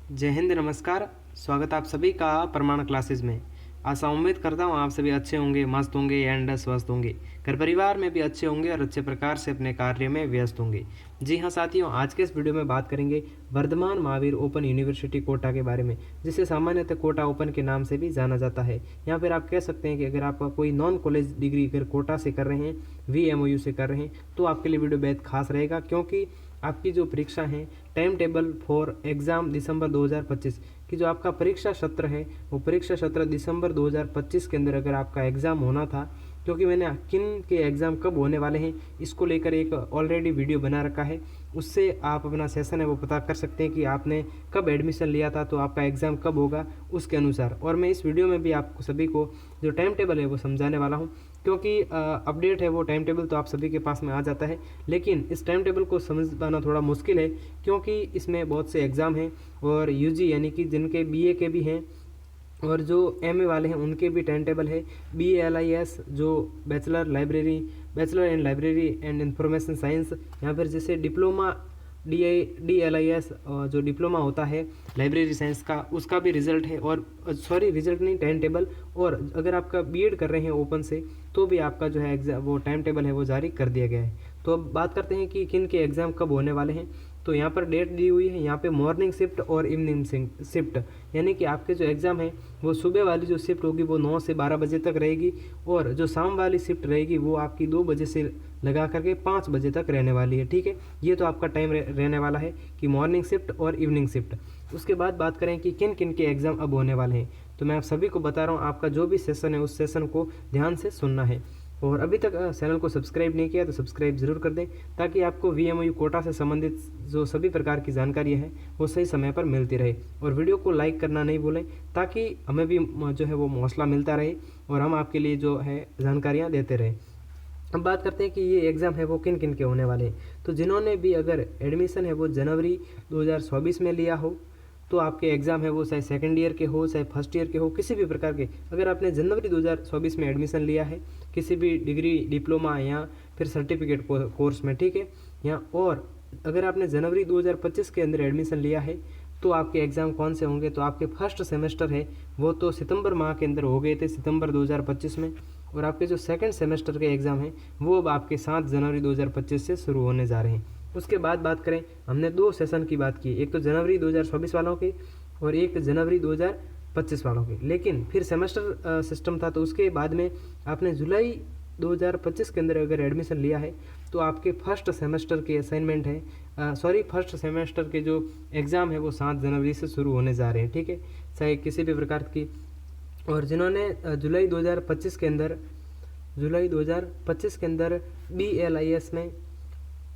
जय हिंद, नमस्कार। स्वागत आप सभी का प्रमाण क्लासेस में। आशा उम्मीद करता हूँ आप सभी अच्छे होंगे, मस्त होंगे एंड स्वस्थ होंगे। घर परिवार में भी अच्छे होंगे और अच्छे प्रकार से अपने कार्य में व्यस्त होंगे। जी हाँ साथियों, आज के इस वीडियो में बात करेंगे वर्धमान महावीर ओपन यूनिवर्सिटी कोटा के बारे में, जिसे सामान्यतः कोटा ओपन के नाम से भी जाना जाता है। यहाँ पर आप कह सकते हैं कि अगर आप कोई नॉन कॉलेज डिग्री अगर कोटा से कर रहे हैं, VMOU से कर रहे हैं, तो आपके लिए वीडियो बेहद खास रहेगा, क्योंकि आपकी जो परीक्षा है टाइम टेबल फॉर एग्ज़ाम दिसंबर 2025 कि जो आपका परीक्षा सत्र है वो परीक्षा सत्र दिसंबर 2025 के अंदर अगर आपका एग्ज़ाम होना था, क्योंकि मैंने किन के एग्ज़ाम कब होने वाले हैं इसको लेकर एक ऑलरेडी वीडियो बना रखा है, उससे आप अपना सेशन है वो पता कर सकते हैं कि आपने कब एडमिशन लिया था तो आपका एग्ज़ाम कब होगा उसके अनुसार। और मैं इस वीडियो में भी आपको सभी को जो टाइम टेबल है वो समझाने वाला हूँ, क्योंकि अपडेट है वो टाइम टेबल तो आप सभी के पास में आ जाता है, लेकिन इस टाइम टेबल को समझ पाना थोड़ा मुश्किल है, क्योंकि इसमें बहुत से एग्ज़ाम हैं और UG यानी कि जिनके BA के भी हैं और जो MA वाले हैं उनके भी टाइम टेबल है। BALIS जो bachelor and library and information science, यहाँ पर जैसे डिप्लोमा DLIS जो डिप्लोमा होता है लाइब्रेरी साइंस का, उसका भी रिजल्ट है, और सॉरी रिजल्ट नहीं, टाइम टेबल। और अगर आपका BEd कर रहे हैं ओपन से तो भी आपका जो है एग्ज़ाम वो टाइम टेबल है वो जारी कर दिया गया है। तो अब बात करते हैं कि किन के एग्ज़ाम कब होने वाले हैं। तो यहाँ पर डेट दी हुई है, यहाँ पे मॉर्निंग शिफ्ट और इवनिंग शिफ्ट, यानी कि आपके जो एग्ज़ाम है वो सुबह वाली जो शिफ्ट होगी वो 9 से 12 बजे तक रहेगी, और जो शाम वाली शिफ्ट रहेगी वो आपकी 2 बजे से लगा करके 5 बजे तक रहने वाली है। ठीक है, ये तो आपका टाइम रहने वाला है कि मॉर्निंग शिफ्ट और इवनिंग शिफ्ट। उसके बाद बात करें कि किन किन के एग्ज़ाम अब होने वाले हैं, तो मैं आप सभी को बता रहा हूँ, आपका जो भी सेशन है उस सेशन को ध्यान से सुनना है। और अभी तक चैनल को सब्सक्राइब नहीं किया तो सब्सक्राइब जरूर कर दें, ताकि आपको VMOU कोटा से संबंधित जो सभी प्रकार की जानकारी है वो सही समय पर मिलती रहे। और वीडियो को लाइक करना नहीं भूलें, ताकि हमें भी जो है वो हौसला मिलता रहे और हम आपके लिए जो है जानकारियाँ देते रहें। अब बात करते हैं कि ये एग्ज़ाम है वो किन किन के होने वाले हैं। तो जिन्होंने भी अगर एडमिशन है वो जनवरी 2024 में लिया हो, तो आपके एग्ज़ाम है वो चाहे सेकेंड ईयर के हो चाहे फर्स्ट ईयर के हो, किसी भी प्रकार के, अगर आपने जनवरी 2024 में एडमिशन लिया है किसी भी डिग्री डिप्लोमा या फिर सर्टिफिकेट कोर्स में, ठीक है, या और अगर आपने जनवरी 2025 के अंदर एडमिशन लिया है, तो आपके एग्ज़ाम कौन से होंगे। तो आपके फर्स्ट सेमेस्टर है वो तो सितंबर माह के अंदर हो गए थे, सितंबर 2025 में, और आपके जो सेकंड सेमेस्टर के एग्ज़ाम हैं वो अब आपके 7 जनवरी 2025 से शुरू होने जा रहे हैं। उसके बाद बात करें, हमने 2 सेशन की बात की, एक तो जनवरी 2024 वालों की और एक जनवरी 2025 वालों की, लेकिन फिर सेमेस्टर सिस्टम था, तो उसके बाद में आपने जुलाई 2025 के अंदर अगर एडमिशन लिया है तो आपके फर्स्ट सेमेस्टर के असाइनमेंट है फर्स्ट सेमेस्टर के जो एग्ज़ाम है वो 7 जनवरी से शुरू होने जा रहे हैं। ठीक है, चाहे किसी भी प्रकार की। और जिन्होंने जुलाई 2025 के अंदर BLIS में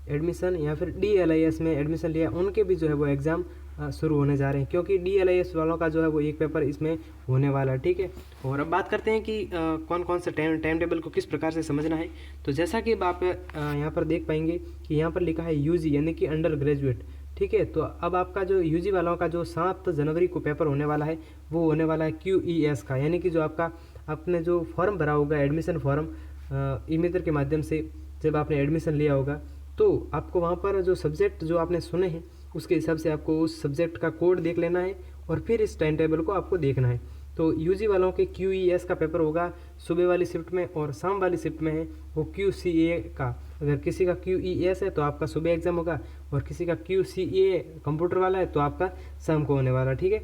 एडमिशन या फिर DLIS में एडमिशन लिया, उनके भी जो है वो एग्ज़ाम शुरू होने जा रहे हैं, क्योंकि DLIS वालों का जो है वो एक पेपर इसमें होने वाला है। ठीक है, और अब बात करते हैं कि कौन कौन से टाइम टेबल को किस प्रकार से समझना है। तो जैसा कि आप यहाँ पर देख पाएंगे कि यहाँ पर लिखा है UG यानी कि अंडर ग्रेजुएट। ठीक है, तो अब आपका जो UG वालों का जो 7 जनवरी को पेपर होने वाला है वो होने वाला है QES का, यानी कि जो आपने जो फॉर्म भरा होगा एडमिशन फॉर्म ई-मित्र के माध्यम से, जब आपने एडमिशन लिया होगा तो आपको वहाँ पर जो सब्जेक्ट जो आपने सुने हैं उसके हिसाब से आपको उस सब्जेक्ट का कोड देख लेना है और फिर इस टाइम टेबल को आपको देखना है। तो UG वालों के QES का पेपर होगा सुबह वाली शिफ्ट में, और शाम वाली शिफ्ट में है वो QCA का। अगर किसी का QES है तो आपका सुबह एग्ज़ाम होगा, और किसी का QCA कंप्यूटर वाला है तो आपका शाम को होने वाला। ठीक है,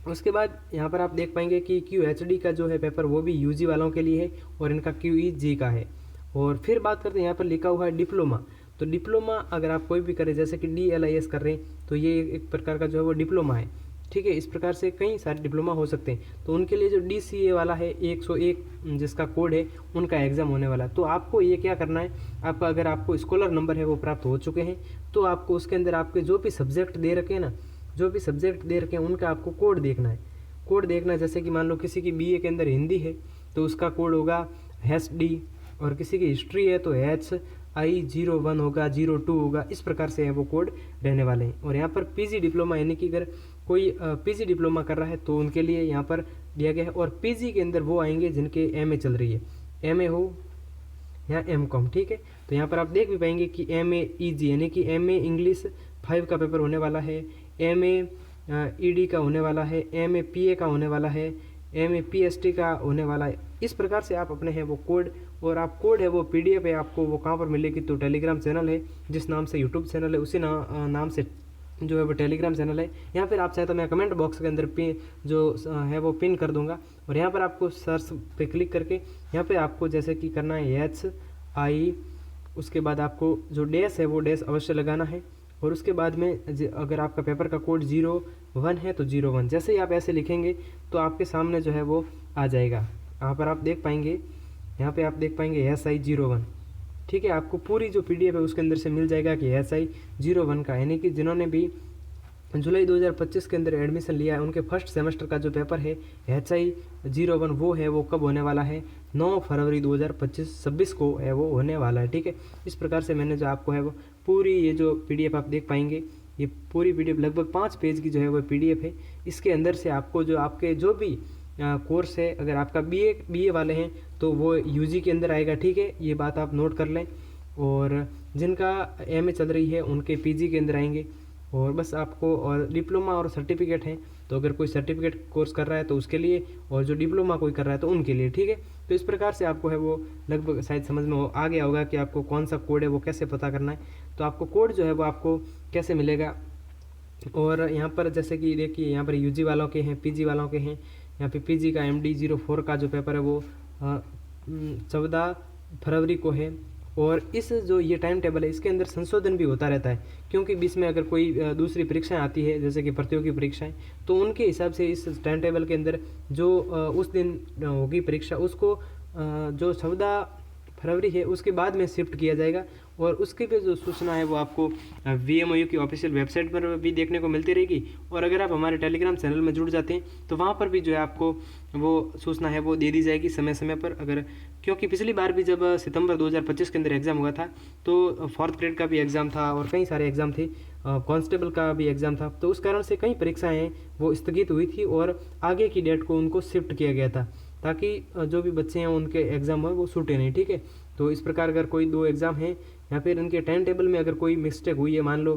उसके बाद यहाँ पर आप देख पाएंगे कि QHD का जो है पेपर वो भी UG वालों के लिए है, और इनका QEG का है। और फिर बात करते हैं, यहाँ पर लिखा हुआ है डिप्लोमा। तो डिप्लोमा अगर आप कोई भी करें, जैसे कि DLIS कर रहे हैं, तो ये एक प्रकार का जो है वो डिप्लोमा है। ठीक है, इस प्रकार से कई सारे डिप्लोमा हो सकते हैं। तो उनके लिए जो DCA वाला है 101 जिसका कोड है, उनका एग्ज़ाम होने वाला है। तो आपको ये क्या करना है, आपका अगर आपको स्कॉलर नंबर है वो प्राप्त हो चुके हैं, तो आपको उसके अंदर आपके जो भी सब्जेक्ट दे रखे हैं ना, जो भी सब्जेक्ट दे रखे हैं उनका आपको कोड देखना है। कोड देखना है, जैसे कि मान लो किसी की BA के अंदर हिंदी है तो उसका कोड होगा HD, और किसी की हिस्ट्री है तो HI01 होगा, 02 होगा, इस प्रकार से है वो कोड रहने वाले हैं। और यहाँ पर PG डिप्लोमा यानी कि अगर कोई PG डिप्लोमा कर रहा है तो उनके लिए यहाँ पर दिया गया है। और PG के अंदर वो आएंगे जिनके MA चल रही है, MA हो या MCOM। ठीक है, तो यहाँ पर आप देख भी पाएंगे कि MA EG यानी कि MA इंग्लिश 5 का पेपर होने वाला है, MA ईडी का होने वाला है, MAPA का होने वाला है, MAPST का होने वाला है। इस प्रकार से आप अपने हैं वो कोड, और आप कोड है वो PDF है आपको वो कहाँ पर मिलेगी, तो टेलीग्राम चैनल है जिस नाम से यूट्यूब चैनल है उसी नाम से जो है वो टेलीग्राम चैनल है। यहाँ पर आप चाहे तो मैं कमेंट बॉक्स के अंदर है वो पिन कर दूंगा, और यहाँ पर आपको सर्च पे क्लिक करके यहाँ पे आपको जैसे कि करना है HI, उसके बाद आपको जो डैश है वो डैश अवश्य लगाना है, और उसके बाद में अगर आपका पेपर का कोड 01 है तो 01। जैसे ही आप ऐसे लिखेंगे तो आपके सामने जो है वो आ जाएगा। यहाँ पर आप देख पाएंगे, यहाँ पे आप देख पाएंगे SI 01। ठीक है, आपको पूरी जो PDF है उसके अंदर से मिल जाएगा कि SI 01 का, यानी कि जिन्होंने भी जुलाई 2025 के अंदर एडमिशन लिया है उनके फर्स्ट सेमेस्टर का जो पेपर है HI 01 वो है वो कब होने वाला है, 9 फरवरी 2026 को है वो होने वाला है। ठीक है, इस प्रकार से मैंने जो आपको है वो पूरी ये जो PDF आप देख पाएंगे, ये पूरी PDF लगभग 5 पेज की जो है वो PDF है। इसके अंदर से आपको जो आपके जो भी कोर्स है, अगर आपका BA वाले हैं तो वो UG के अंदर आएगा। ठीक है, ये बात आप नोट कर लें, और जिनका MA चल रही है उनके PG के अंदर आएंगे। और बस आपको, और डिप्लोमा और सर्टिफिकेट हैं तो अगर कोई सर्टिफिकेट कोर्स कर रहा है तो उसके लिए, और जो डिप्लोमा कोई कर रहा है तो उनके लिए। ठीक है, तो इस प्रकार से आपको है वो लगभग शायद समझ में आ गया होगा कि आपको कौन सा कोड है वो कैसे पता करना है। तो आपको कोड जो है वो आपको कैसे मिलेगा, और यहाँ पर जैसे कि देखिए यहाँ पर UG वालों के हैं, PG वालों के हैं। यहाँ पे PG का MD 04 का जो पेपर है वो 14 फरवरी को है, और इस जो ये टाइम टेबल है इसके अंदर संशोधन भी होता रहता है, क्योंकि बीच में अगर कोई दूसरी परीक्षाएं आती है जैसे कि प्रतियोगी परीक्षाएं, तो उनके हिसाब से इस टाइम टेबल के अंदर जो उस दिन होगी परीक्षा उसको जो 14 फरवरी है उसके बाद में शिफ्ट किया जाएगा, और उसकी भी जो सूचना है वो आपको VMOU की ऑफिशियल वेबसाइट पर भी देखने को मिलती रहेगी। और अगर आप हमारे टेलीग्राम चैनल में जुड़ जाते हैं तो वहाँ पर भी जो है आपको वो सूचना है वो दे दी जाएगी समय समय पर। अगर क्योंकि पिछली बार भी जब सितंबर 2025 के अंदर एग्ज़ाम हुआ था तो 4th ग्रेड का भी एग्ज़ाम था और कई सारे एग्ज़ाम थे, कांस्टेबल का भी एग्ज़ाम था, तो उस कारण से कई परीक्षाएँ हैं वो स्थगित हुई थी और आगे की डेट को उनको शिफ्ट किया गया था, ताकि जो भी बच्चे हैं उनके एग्ज़ाम हो वो छूटे नहीं। ठीक है, तो इस प्रकार अगर कोई 2 एग्ज़ाम हैं या फिर इनके टाइम टेबल में अगर कोई मिस्टेक हुई है, मान लो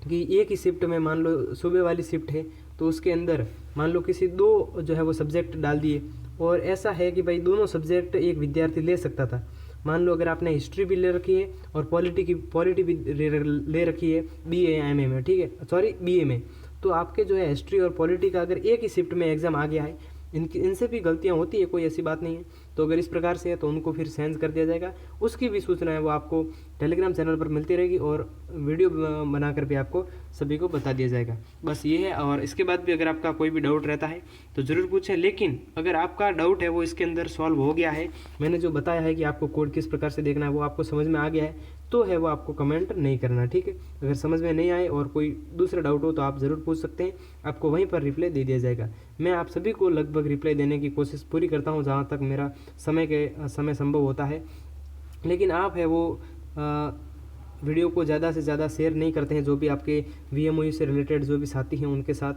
कि एक ही शिफ्ट में, मान लो सुबह वाली शिफ्ट है तो उसके अंदर मान लो किसी 2 जो है वो सब्जेक्ट डाल दिए, और ऐसा है कि भाई दोनों सब्जेक्ट एक विद्यार्थी ले सकता था। मान लो अगर आपने हिस्ट्री भी ले रखी है और पॉलिटी भी ले रखी है BA या MA में, ठीक है, सॉरी BA में, तो आपके जो है हिस्ट्री और पॉलिटी का अगर एक ही शिफ्ट में एग्ज़ाम आ गया है, इनसे भी गलतियां होती है, कोई ऐसी बात नहीं है, तो अगर इस प्रकार से है तो उनको फिर चेंज कर दिया जाएगा। उसकी भी सूचना है वो आपको टेलीग्राम चैनल पर मिलती रहेगी, और वीडियो बनाकर भी आपको सभी को बता दिया जाएगा। बस ये है, और इसके बाद भी अगर आपका कोई भी डाउट रहता है तो ज़रूर पूछें, लेकिन अगर आपका डाउट है वो इसके अंदर सॉल्व हो गया है, मैंने जो बताया है कि आपको कोड किस प्रकार से देखना है वो आपको समझ में आ गया है, तो है वो आपको कमेंट नहीं करना। ठीक है, अगर समझ में नहीं आए और कोई दूसरा डाउट हो तो आप ज़रूर पूछ सकते हैं, आपको वहीं पर रिप्लाई दे दिया जाएगा। मैं आप सभी को लगभग रिप्लाई देने की कोशिश पूरी करता हूँ जहाँ तक मेरा समय संभव होता है, लेकिन आप है वो वीडियो को ज़्यादा से ज़्यादा शेयर नहीं करते हैं जो भी आपके VMOU से रिलेटेड जो भी साथी हैं उनके साथ,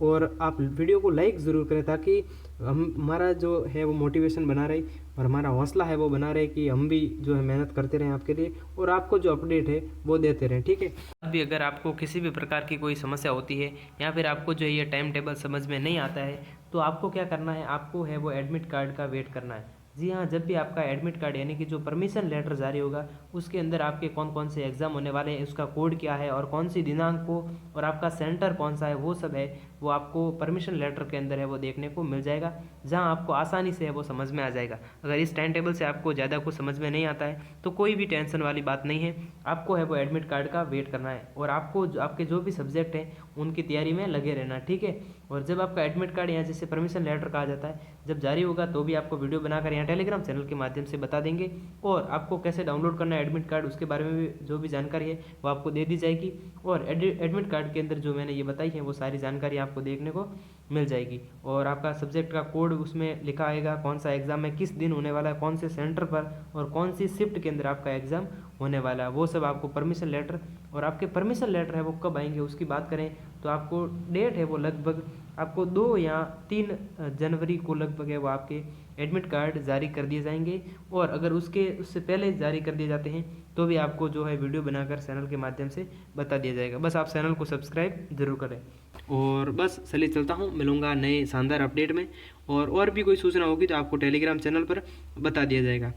और आप वीडियो को लाइक ज़रूर करें ताकि हमारा जो है वो मोटिवेशन बना रहे और हमारा हौसला है वो बना रहे कि हम भी जो है मेहनत करते रहें आपके लिए और आपको जो अपडेट है वो देते रहें। ठीक है, अभी अगर आपको किसी भी प्रकार की कोई समस्या होती है या फिर आपको जो है ये टाइम टेबल समझ में नहीं आता है, तो आपको क्या करना है, आपको है वो एडमिट कार्ड का वेट करना है। जी हाँ, जब भी आपका एडमिट कार्ड यानी कि जो परमिशन लेटर जारी होगा उसके अंदर आपके कौन कौन से एग्ज़ाम होने वाले हैं, उसका कोड क्या है और कौन सी दिनांक को और आपका सेंटर कौन सा है, वो सब है वो आपको परमिशन लेटर के अंदर है वो देखने को मिल जाएगा, जहाँ आपको आसानी से है वो समझ में आ जाएगा। अगर इस टाइम टेबल से आपको ज़्यादा कुछ समझ में नहीं आता है तो कोई भी टेंशन वाली बात नहीं है, आपको है वो एडमिट कार्ड का वेट करना है और आपको आपके जो भी सब्जेक्ट हैं उनकी तैयारी में लगे रहना। ठीक है, और जब आपका एडमिट कार्ड यहाँ जिसे परमिशन लेटर कहा जाता है जब जारी होगा तो भी आपको वीडियो बनाकर यहाँ टेलीग्राम चैनल के माध्यम से बता देंगे, और आपको कैसे डाउनलोड करना है एडमिट कार्ड उसके बारे में भी जो भी जानकारी है वो आपको दे दी जाएगी, और एडमिट कार्ड के अंदर जो मैंने ये बताई है वो सारी जानकारी आपको देखने को मिल जाएगी, और आपका सब्जेक्ट का कोड उसमें लिखा आएगा, कौन सा एग्ज़ाम है, किस दिन होने वाला है, कौन से सेंटर पर और कौन सी शिफ्ट के अंदर आपका एग्ज़ाम होने वाला है, वो सब आपको परमिशन लेटर, और आपके परमिशन लेटर है वो कब आएंगे उसकी बात करें तो आपको डेट है वो लगभग आपको 2 या 3 जनवरी को लगभग है वो आपके एडमिट कार्ड जारी कर दिए जाएंगे, और अगर उससे पहले जारी कर दिए जाते हैं तो भी आपको जो है वीडियो बनाकर चैनल के माध्यम से बता दिया जाएगा। बस आप चैनल को सब्सक्राइब जरूर करें। और बस चलिए चलता हूँ, मिलूँगा नए शानदार अपडेट में। और भी कोई सूचना होगी तो आपको टेलीग्राम चैनल पर बता दिया जाएगा।